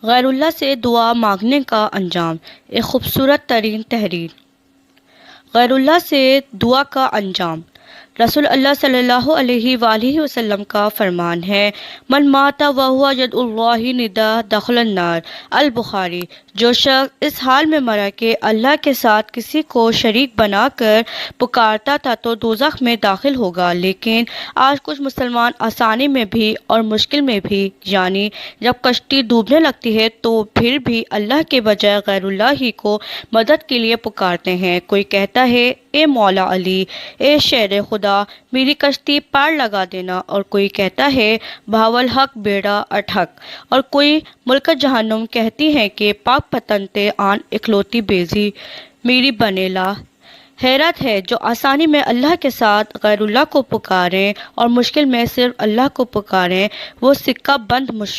غیر اللہ سے دعا مانگنے کا انجام۔ ایک خوبصورت ترین تحریر۔ غیر اللہ سے دعا کا انجام۔ رسول اللہ صلی اللہ علیہ وآلہ وسلم کا فرمان ہے، من مات وہو یدعو اللہ ندا دخل النار، البخاری۔ جو شخص اس حال میں مرا کہ اللہ کے ساتھ کسی کو شریک بنا کر پکارتا تھا تو دوزخ میں داخل ہوگا۔ لیکن آج کچھ مسلمان آسانی میں بھی اور مشکل میں بھی، یعنی جب کشتی ڈوبنے لگتی ہے تو پھر بھی اللہ کے بجائے غیر اللہ ہی کو مدد کے لیے پکارتے ہیں۔ کوئی کہتا ہے، اے مولا علی، اے شیر خدا، میری کشتی پار لگا دینا، اور کوئی کہتا ہے، بہاول حق بیڑا اٹھک، اور کوئی ملک جہنم کہتی ہے کہ پاک پتن تے آن اکلوتی بیزی میری بنیلا۔ حیرت ہے، جو آسانی میں اللہ کے ساتھ غیر اللہ کو پکاریں اور مشکل میں صرف اللہ کو پکاریں، وہ سکہ بند مشرک